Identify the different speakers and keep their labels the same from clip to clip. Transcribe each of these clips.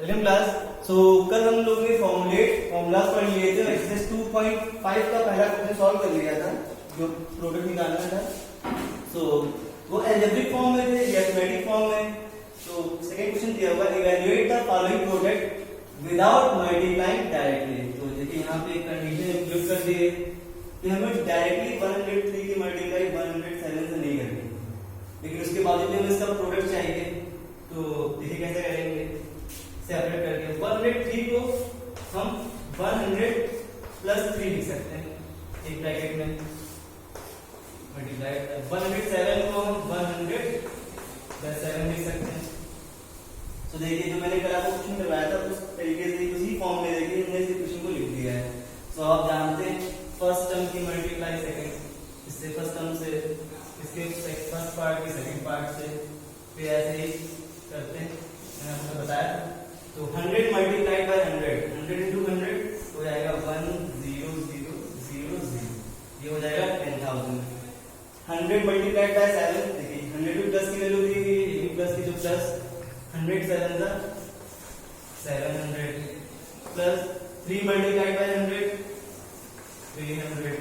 Speaker 1: Welcome class. सो कल हम लोग ने फॉर्मूलास पढ़ लिए थे। एक्सरसाइज 2.5 का पहला क्वेश्चन सॉल्व कर लिया था जो प्रोडक्ट निकालना था। सो वो अलजेब्रिक फॉर्म में थे या क्वाड्रेटिक फॉर्म में। तो सेकंड क्वेश्चन दिया हुआ evaluate the following product without multiplying directly. तो देखिए यहाँ पे कंडीशन इंक्लूड कर दिए कि हमें डायरेक्टली 103 की मल्टीप्लाई 107 से नहीं करनी, लेकिन उसके बाद हमें इसका प्रोडक्ट चाहिए। तो देखिए कैसे करेंगे, सेपरेट करके 103 को हम 100 प्लस 3 लिख सकते हैं एक ब्रैकेट में, मल्टीप्लाई 107 को हम 100 प्लस 7 लिख सकते हैं। तो देखिए जो मैंने कल आपको क्वेश्चन करवाया था उस तरीके से उसी फॉर्म में देखिए हमने इस क्वेश्चन को लिख दिया है। तो आप जानते हैं फर्स्ट टर्म की मल्टीप्लाई सेकंड, इससे फर्स्ट टर्म से इसके फर्स्ट पार्ट की सेकंड पार्ट से, फिर ऐसे ही करते हैं, मैंने आपको बताया। तो 100 मल्टीप्लाइड बाय 100 इंटू 100 हो जाएगा 10000, ये हो जाएगा 10,000। 100 मल्टीप्लाइड बाय 7, देखिए 100 प्लस की वैल्यू दी गई है, प्लस की जो प्लस 100 7 जा 700 plus 3 multiplied by 100 300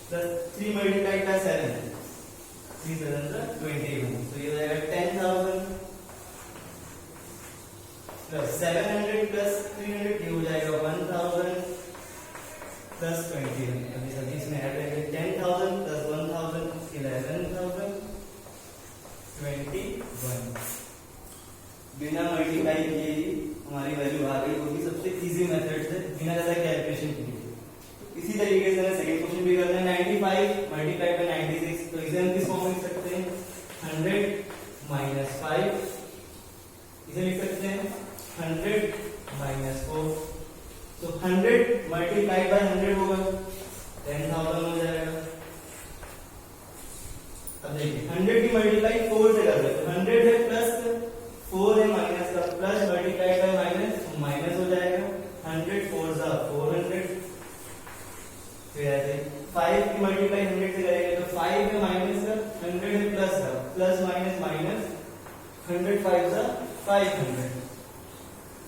Speaker 1: plus 3 multiplied by 7 3 7 जा 21। तो ये हो जाएगा 10,000 प्लस 700 प्लस 300, ये हो जाएगा 1000 प्लस 21। अभी सभी इसमें ऐड करेंगे 10,000 प्लस 1000 11,000 21। बिना मल्टीप्लाई किए ही हमारी वैल्यू आ गई, वो भी सबसे इजी मेथड से बिना ज्यादा कैलकुलेशन किए। इसी तरीके से सेकंड क्वेश्चन भी करना है। 95 मल्टीप्लाई बाय 96, तो इसे हम किस फॉर्म में लिख सकते हैं, 100 माइनस 5, इसे लिख सकते हैं 100 माइनस 4। तो 100 मल्टीप्लाइड बाय 100 होगा 10,000 हो जाएगा। अब देखिए 100 की मल्टीप्लाई 4 से कर रहे हैं, 100 है प्लस 4 है माइनस का, plus multiplied by minus minus हो जाएगा। 100 4 जा 400, फिर ऐसे 5 की मल्टीप्लाई 100 से करेंगे तो 5 है माइनस का, 100 है प्लस का, प्लस माइनस माइनस 100 5 जा 500,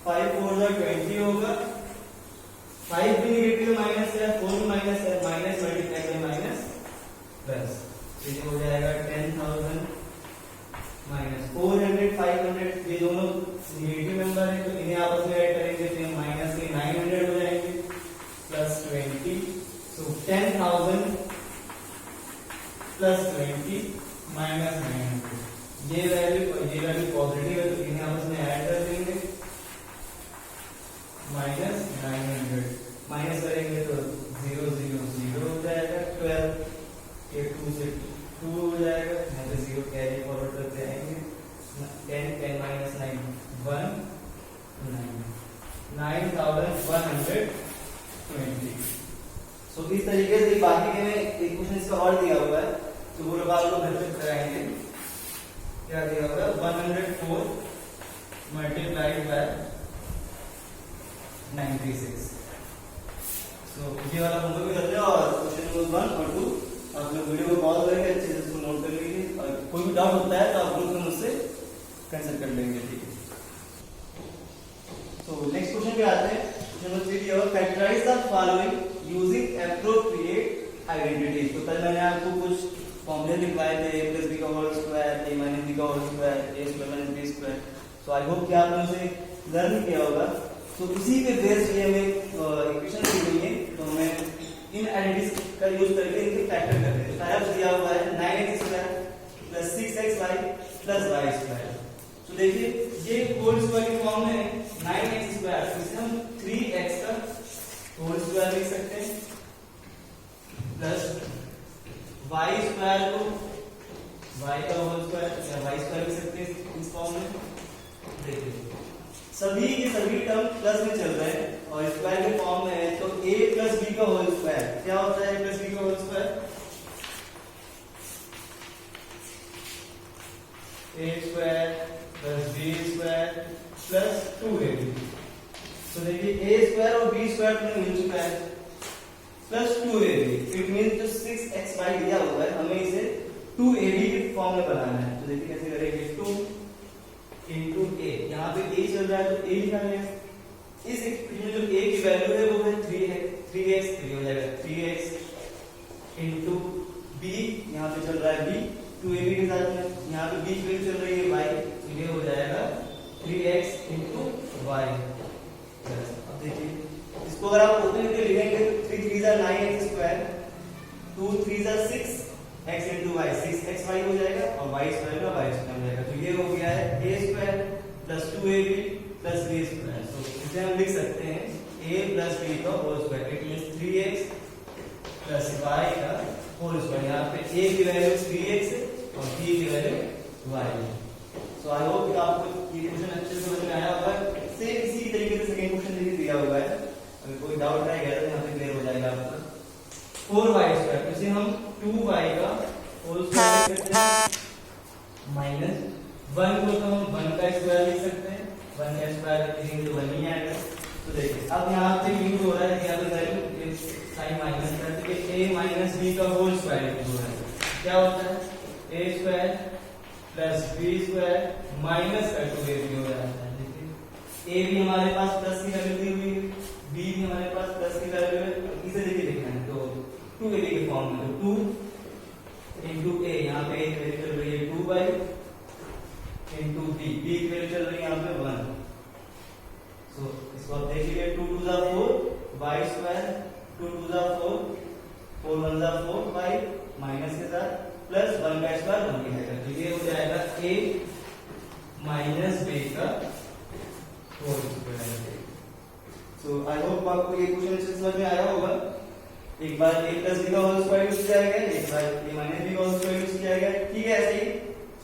Speaker 1: 5 4 जा 20 होगा। 5 भी नेगेटिव माइनस है, 4 भी माइनस है, minus multiply by minus plus, तो ये हो जाएगा 10,000 माइनस 400 500, ये दोनों नेगेटिव नंबर है तो इन्हें आपस में ऐड करेंगे तो माइनस के 900 हो जाएंगे प्लस 20। तो 10,000 प्लस 20 माइनस 900, ये वैल्यू पॉजिटिव है तो इन्हें आपस में ऐड कर देंगे, माइनस 900, माइनस करेंगे तो 0 0 0 हो जाएगा 12, ये 2 से 2 हो जाएगा, यहाँ पे 0 कैरी फॉरवर्ड करते आएंगे, 10 10 माइनस 9 1 9,120। सो इस तरीके से बाकी के में एक क्वेश्चन इसका और दिया हुआ है तो वो लोग आप लोग घर पे कराएंगे। क्या दिया हुआ है, 104 मल्टीप्लाइड बाय 96। सो ये वाला हम लोग भी करते हैं और क्वेश्चन नंबर 1 और 2 आप लोग वीडियो को पॉज करके अच्छे से इसको नोट कर लीजिए और कोई भी डाउट होता है तो आप लोग मुझसे कंसल्ट कर लेंगे, ठीक है। तो नेक्स्ट क्वेश्चन पे आते हैं। क्वेश्चन नंबर 3 दिया हुआ factorise the following using appropriate identity. तो कल मैंने आपको कुछ फॉर्मूले लिखवाए थे, a प्लस बी का whole square, a minus B का whole square, a square minus B square. तो आई होप कि आपने उसे लर्न किया होगा। तो उसी के बेस पे हमें इक्वेशन दी गई है तो हमें इन आइडेंटिटीज का यूज करके इनके फैक्टर करते हैं। पहला दिया हुआ है 9x square plus 6xy plus y square. तो देखिए ये होल स्क्वायर की फॉर्म में 9x स्क्वायर, इसे हम 3x का होल स्क्वायर लिख सकते हैं प्लस y स्क्वायर को y का होल स्क्वायर या y स्क्वायर लिख सकते हैं इस फॉर्म में। देखिए सभी के सभी टर्म प्लस में चल रहे हैं और स्क्वायर के फॉर्म में है तो a प्लस b का होल स्क्वायर क्या होता है, a प्लस b का whole square a square plus b square plus 2ab। तो देखिए a स्क्वायर और b स्क्वायर तो मिल चुका है प्लस 2ab, इट मींस जो 6xy दिया हुआ है हमें इसे 2ab के फॉर्म में बनाना है। तो देखिए कैसे करेंगे, 2 इंटू ए, यहाँ पे ए चल रहा है तो ए लिखा गया। इस इक्वेशन में जो ए की वैल्यू है वो है 3 है, 3x, तो ये हो जाएगा 3x इंटू बी, यहाँ पे चल रहा है बी 2ab के साथ में, यहाँ पे बी की वैल्यू चल रही है y, तो ये हो जाएगा 3x इंटू y। अब देखिए इसको अगर आप ओपन करके लिखेंगे 3 3 are 9x square, 2 3 are 6 x into y, 6xy हो जाएगा और y स्क्वायर का y स्क्वायर हो जाएगा। तो ये हो गया है a square plus 2ab plus b square. तो इसे हम लिख सकते हैं a प्लस b का whole square, it means 3x plus y का होल स्क्वायर। यहाँ पे a की वैल्यू 3x है और b की वैल्यू y है। सो आई होप कि आपको ये क्वेश्चन अच्छे से समझ में आया होगा। सेम इसी तरीके से सेकंड क्वेश्चन भी दिया हुआ है, अगर कोई डाउट रह गया तो यहाँ पे क्लियर हो जाएगा आपका। 4y स्क्वायर, इसे हम 2y का होल स्क्वायर लिख सकते हैं माइनस 1 को तो हम 1 का स्क्वायर लिख सकते हैं, 1 का स्क्वायर लिखेंगे तो 1 ही आएगा। तो देखिए अब यहाँ पे यूज हो रहा है, यहाँ पे वैल्यू साइन माइनस करके a माइनस b का होल स्क्वायर यूज हो रहा है। क्या होता है a square plus b square minus का 2ab हो जाता है। देखिए a भी हमारे पास प्लस की वैल्यू दी हुई है, b भी हमारे पास प्लस की वैल्यू है, इसे देखिए लिखना है तो 2ab के फॉर्म में, तो 2 इंटू a, यहाँ पे a की वैल्यू चल रही है 2y इंटू b, b की वैल्यू चल रही है यहाँ पे 1। सो इसको आप देखिए 2 2 जा 4 y स्क्वायर, 2 2 जा 4, 4 1 जा 4 y माइनस के साथ प्लस 1 का स्क्वायर 1 की जाएगा। तो ये हो जाएगा a माइनस b का whole square. So I hope आपको ये क्वेश्चन समझ में आया होगा। एक बार a प्लस b का होल स्क्वायर यूज किया गया, एक बार a माइनस b का होल स्क्वायर यूज किया गया, ठीक है। ऐसे ही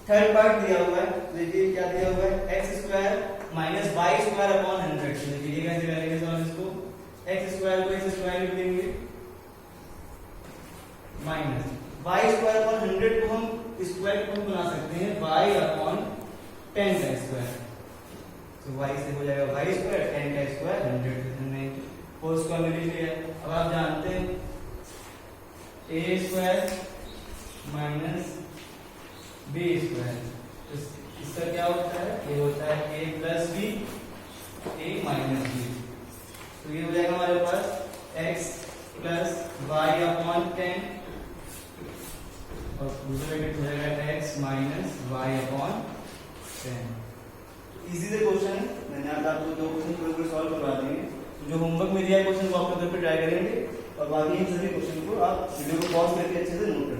Speaker 1: थर्ड पार्ट दिया हुआ है, देखिए क्या दिया हुआ है x square minus y square upon 100। देखिए कैसे करेंगे सॉल्व इसको, x स्क्वायर को x स्क्वायर लिख देंगे माइनस y स्क्वायर अपॉन 100 को हम स्क्वायर को बना सकते हैं y अपॉन 10 का स्क्वायर। तो y से हो जाएगा y स्क्वायर, 10 का स्क्वायर 100 में होल स्क्वायर में लिख लिया। अब आप जानते हैं a square minus b square, तो इसका क्या होता है, ये होता है a plus b, a minus b। तो ये हो जाएगा हमारे पास x प्लस y अपॉन 10 और दूसरा हो जाएगा x minus y upon 10। Easy से क्वेश्चन है, मैंने आज आपको दो क्वेश्चन पूरे सॉल्व करवा देंगे। तो जो होमवर्क में दिया है क्वेश्चन वो आप अपने ट्राई करेंगे और बाकी इन सभी क्वेश्चन को आप वीडियो को पॉज करके अच्छे से नोट करेंगे।